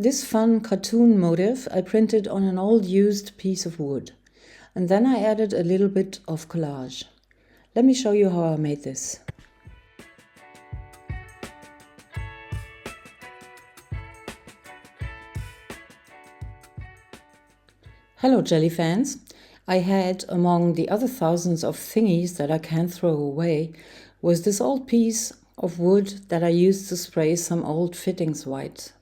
This fun cartoon motif I printed on an old used piece of wood, and then I added a little bit of collage. Let me show you how I made this. Hello Jelly fans! I had, among the other thousands of thingies that I can't throw away, was this old piece of wood that I used to spray some old fittings white.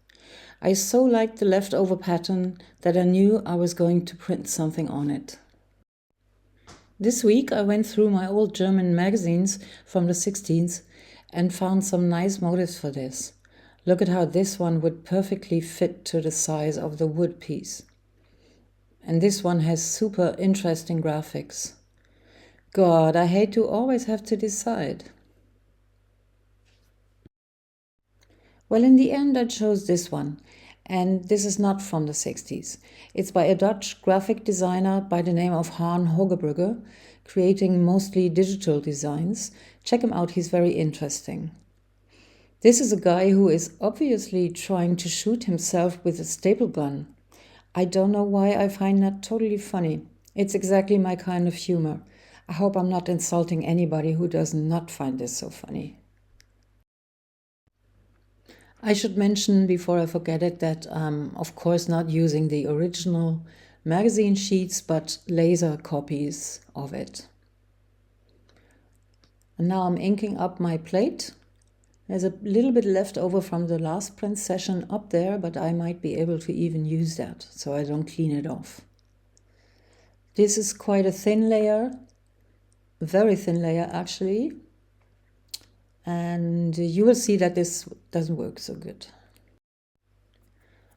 I so liked the leftover pattern that I knew I was going to print something on it. This week I went through my old German magazines from the 60s and found some nice motifs for this. Look at how this one would perfectly fit to the size of the wood piece. And this one has super interesting graphics. God, I hate to always have to decide. Well, in the end I chose this one, and this is not from the 60s. It's by a Dutch graphic designer by the name of Hoogerbrugge, creating mostly digital designs. Check him out, he's very interesting. This is a guy who is obviously trying to shoot himself with a staple gun. I don't know why I find that totally funny. It's exactly my kind of humor. I hope I'm not insulting anybody who does not find this so funny. I should mention before I forget it that I'm of course not using the original magazine sheets but laser copies of it. And now I'm inking up my plate. There's a little bit left over from the last print session up there, but I might be able to even use that so I don't clean it off. This is quite a thin layer, a very thin layer actually. And you will see that this doesn't work so good.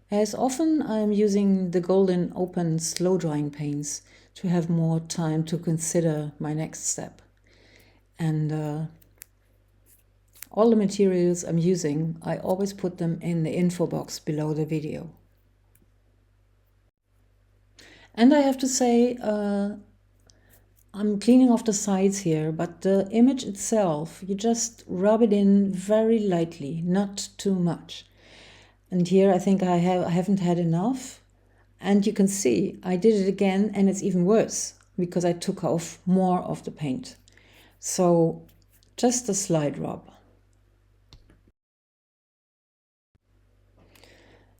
As often, I'm using the golden open slow drying paints to have more time to consider my next step. And all the materials I'm using, I always put them in the info box below the video. And I have to say, I'm cleaning off the sides here, but the image itself, you just rub it in very lightly, not too much. And here I think I haven't had enough. And you can see I did it again and it's even worse because I took off more of the paint. So just a slight rub.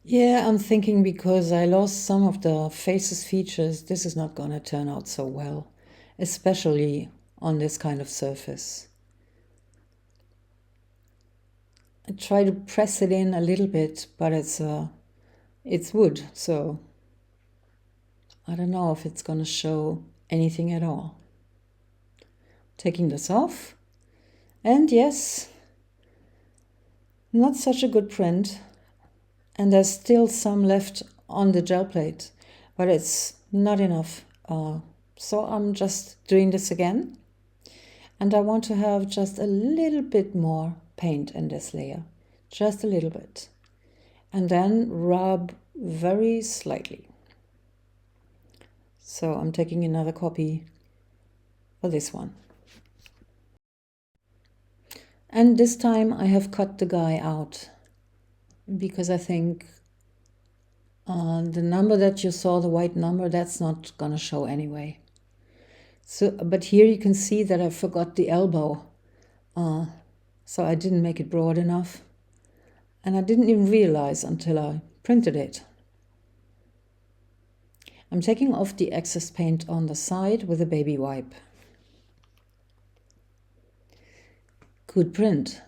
Yeah, I'm thinking because I lost some of the face's features, this is not gonna turn out so well, especially on this kind of surface. I try to press it in a little bit, but it's wood, so I don't know if it's gonna show anything at all. Taking this off, and yes, not such a good print. And there's still some left on the gel plate, but it's not enough. So I'm just doing this again. And I want to have just a little bit more paint in this layer, just a little bit. And then rub very slightly. So I'm taking another copy for this one. And this time I have cut the guy out, because I think the number that you saw, the white number, that's not gonna show anyway. So, but here you can see that I forgot the elbow, so I didn't make it broad enough, and I didn't even realize until I printed it. I'm taking off the excess paint on the side with a baby wipe. Good print.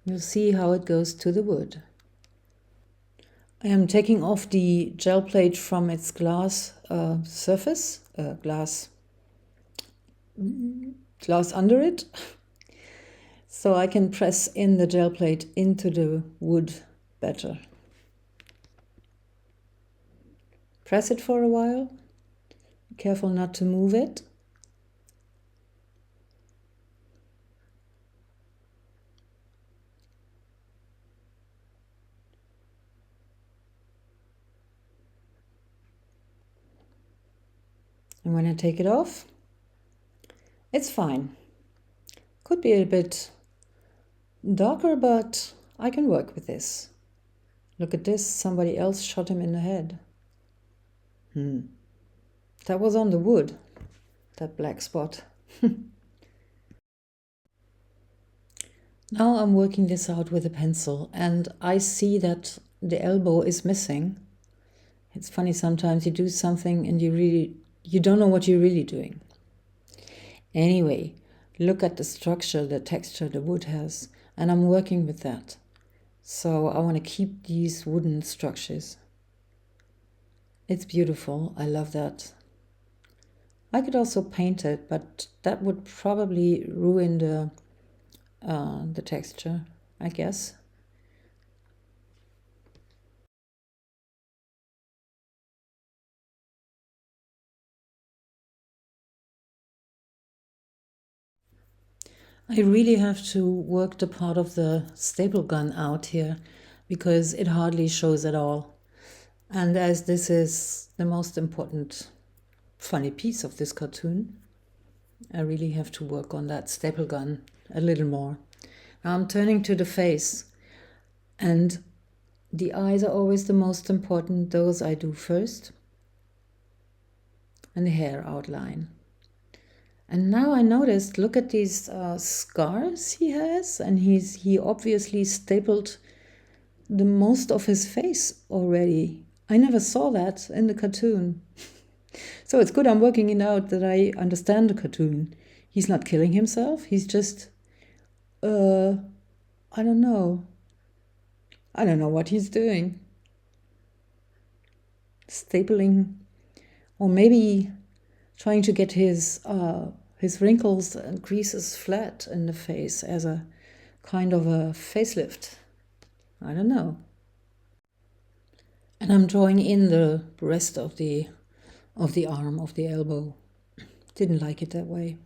You'll see how it goes to the wood. I am taking off the gel plate from its glass surface, glass under it, so I can press in the gel plate into the wood better. Press it for a while. Be careful not to move it. And when I take it off, it's fine. Could be a bit darker, but I can work with this. Look at this, somebody else shot him in the head. That was on the wood, that black spot. Now I'm working this out with a pencil, and I see that the elbow is missing. It's funny, sometimes you do something and you don't know what you're really doing. Anyway, look at the structure, the texture the wood has, and I'm working with that. So I want to keep these wooden structures. It's beautiful, I love that. I could also paint it, but that would probably ruin the texture, I guess. I really have to work the part of the staple gun out here because it hardly shows at all. And as this is the most important funny piece of this cartoon, I really have to work on that staple gun a little more. Now I'm turning to the face, and the eyes are always the most important. Those I do first. And the hair outline. And now I noticed, look at these scars he has, and he obviously stapled the most of his face already. I never saw that in the cartoon. So it's good I'm working it out that I understand the cartoon. He's not killing himself, he's just, I don't know. I don't know what he's doing. Stapling, or maybe trying to get his wrinkles and creases flat in the face as a kind of a facelift. I don't know. And I'm drawing in the rest of the arm, of the elbow. Didn't like it that way.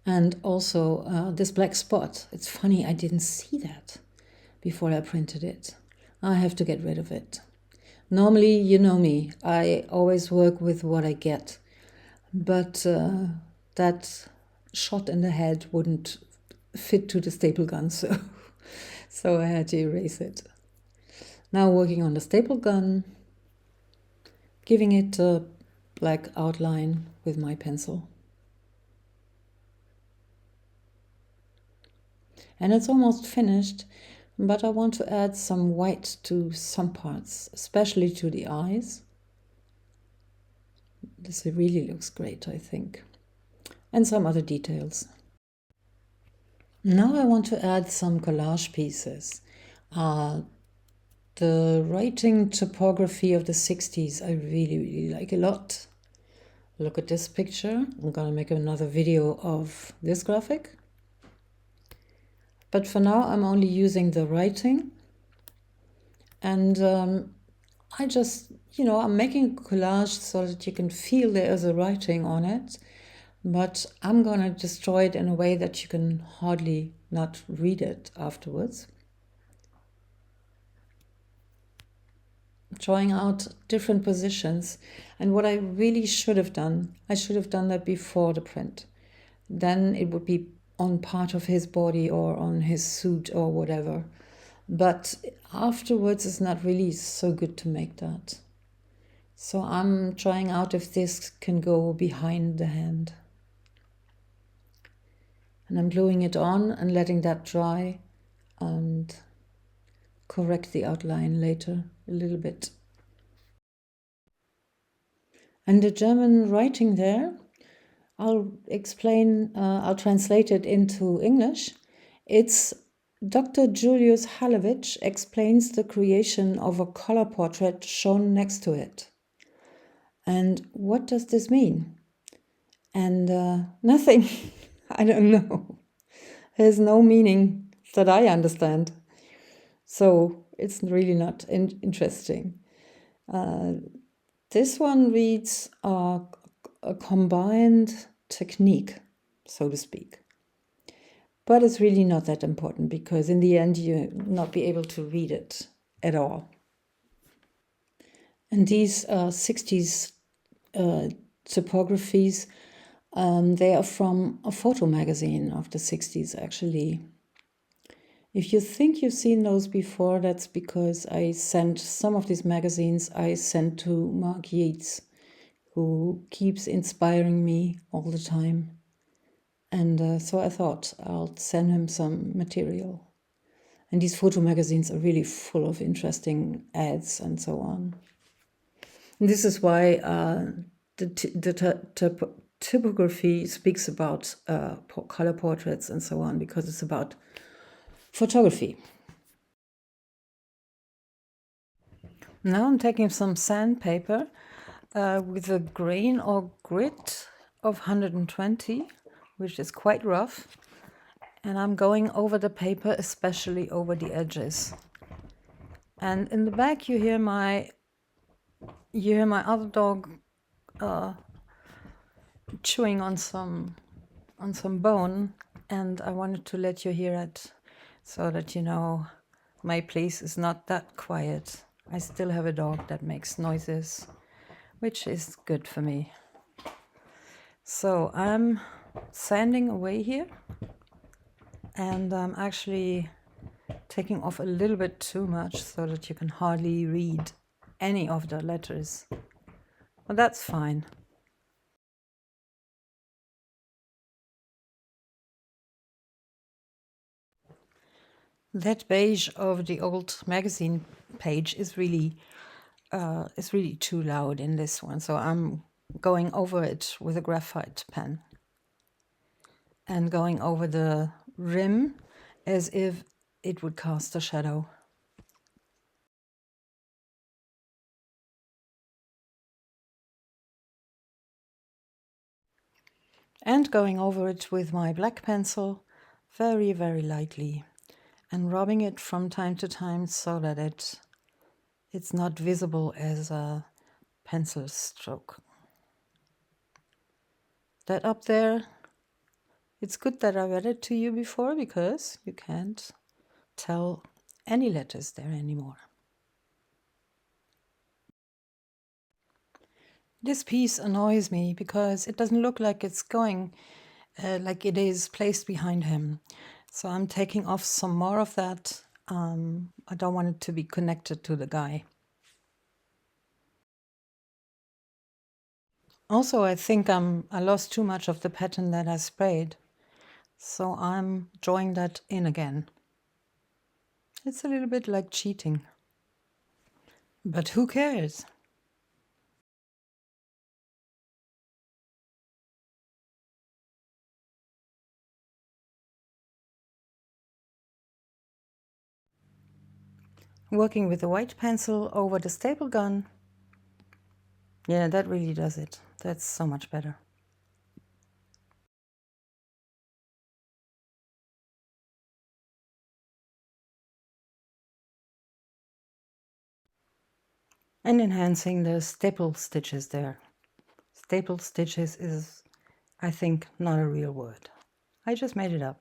And also this black spot. It's funny, I didn't see that before I printed it. I have to get rid of it. Normally, you know me, I always work with what I get. But that shot in the head wouldn't fit to the staple gun, so I had to erase it. Now working on the staple gun, giving it a black outline with my pencil. And it's almost finished, but I want to add some white to some parts, especially to the eyes. This really looks great, I think. And some other details. Now I want to add some collage pieces. The writing typography of the 60s I really like a lot. Look at this picture. I'm gonna make another video of this graphic. But for now I'm only using the writing. And I just, I'm making a collage so that you can feel there is a writing on it. But I'm gonna destroy it in a way that you can hardly not read it afterwards. Drawing out different positions. And what I really should have done, I should have done that before the print. Then it would be on part of his body or on his suit or whatever. But afterwards it's not really so good to make that. So I'm trying out if this can go behind the hand. And I'm gluing it on and letting that dry and correct the outline later a little bit. And the German writing there, I'll translate it into English. It's Dr. Julius Halewitsch explains the creation of a color portrait shown next to it. And what does this mean? And nothing. I don't know. There's no meaning that I understand. So it's really not interesting. This one reads a combined technique, so to speak. But it's really not that important because in the end you'll not be able to read it at all. And these 60s typographies, they are from a photo magazine of the 60s actually. If you think you've seen those before, that's because I sent some of these magazines I sent to Mark Yeats, who keeps inspiring me all the time. And so I thought I'll send him some material. And these photo magazines are really full of interesting ads and so on. And this is why the typography speaks about color portraits and so on, because it's about photography. Now I'm taking some sandpaper with a grain or grit of 120, which is quite rough. And I'm going over the paper, especially over the edges. And in the back you hear my other dog chewing on some bone, and I wanted to let you hear it so that you know my place is not that quiet. I still have a dog that makes noises, which is good for me. So I'm sanding away here, and I'm actually taking off a little bit too much so that you can hardly read any of the letters. But that's fine. That beige of the old magazine page is really too loud in this one, so I'm going over it with a graphite pen and going over the rim as if it would cast a shadow. And going over it with my black pencil very, very lightly, and rubbing it from time to time so that it's not visible as a pencil stroke. That up there, it's good that I read it to you before, because you can't tell any letters there anymore. This piece annoys me because it doesn't look like it's going like it is placed behind him. So I'm taking off some more of that. I don't want it to be connected to the guy. Also, I think I lost too much of the pattern that I sprayed. So I'm drawing that in again. It's a little bit like cheating. But who cares? Working with the white pencil over the staple gun. Yeah, that really does it. That's so much better. And enhancing the staple stitches there. Staple stitches is, I think, not a real word. I just made it up.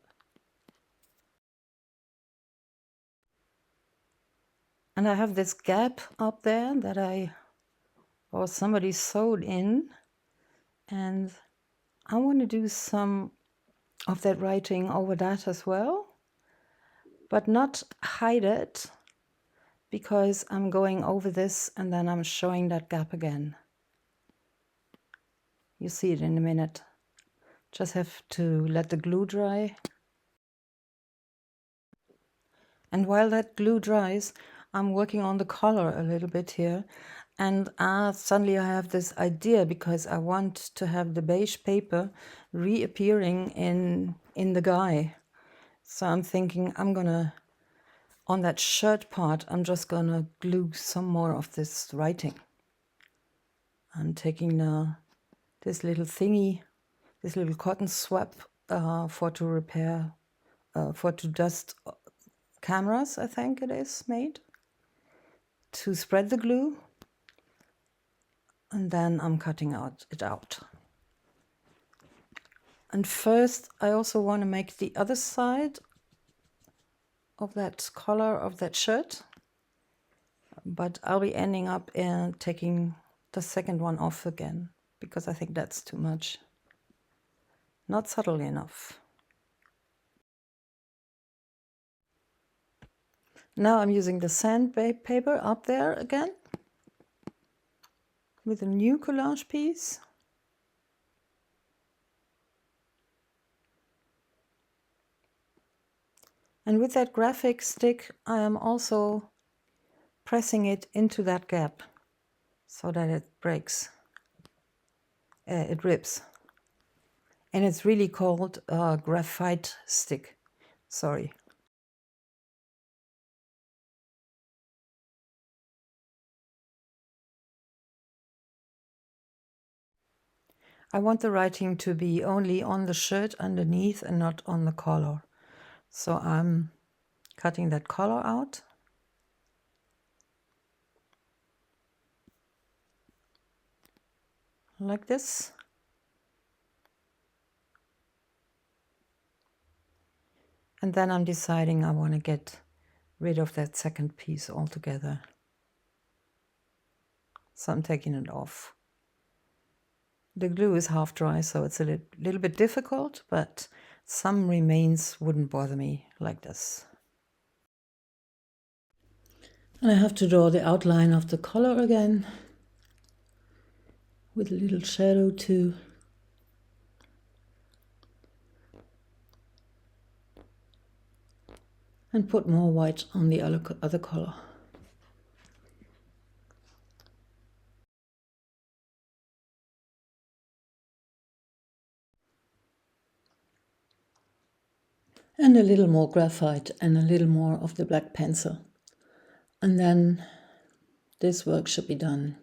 And I have this gap up there that somebody sewed in, and I want to do some of that writing over that as well, but not hide it, because I'm going over this and then I'm showing that gap again. You see it in a minute. Just have to let the glue dry. And while that glue dries, I'm working on the color a little bit here. And suddenly I have this idea, because I want to have the beige paper reappearing in the guy. So I'm thinking on that shirt part, I'm just gonna glue some more of this writing. I'm taking this little thingy, this little cotton swab for to dust cameras, I think it is made, to spread the glue. And then I'm cutting it out. And first, I also want to make the other side of that collar of that shirt, but I'll be ending up taking the second one off again, because I think that's too much. Not subtle enough. Now I'm using the sandpaper up there again with a new collage piece. And with that graphic stick, I am also pressing it into that gap so that it breaks, it rips. And it's really called a graphite stick. Sorry. I want the writing to be only on the shirt underneath and not on the collar. So I'm cutting that collar out. Like this. And then I'm deciding I want to get rid of that second piece altogether. So I'm taking it off. The glue is half dry, so it's a little bit difficult, but some remains wouldn't bother me like this. And I have to draw the outline of the collar again with a little shadow too. And put more white on the other color. And a little more graphite and a little more of the black pencil. And then this work should be done.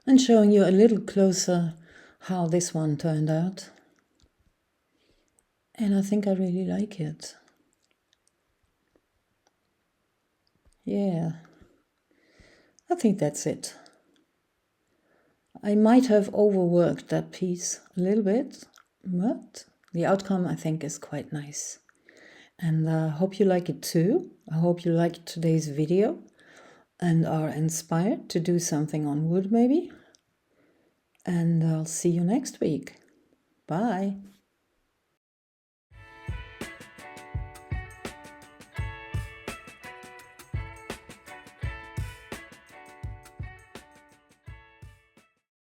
And showing you a little closer how this one turned out. And I think I really like it. Yeah, I think that's it. I might have overworked that piece a little bit, but the outcome I think is quite nice. And I hope you like it too. I hope you liked today's video and are inspired to do something on wood maybe. And I'll see you next week. Bye.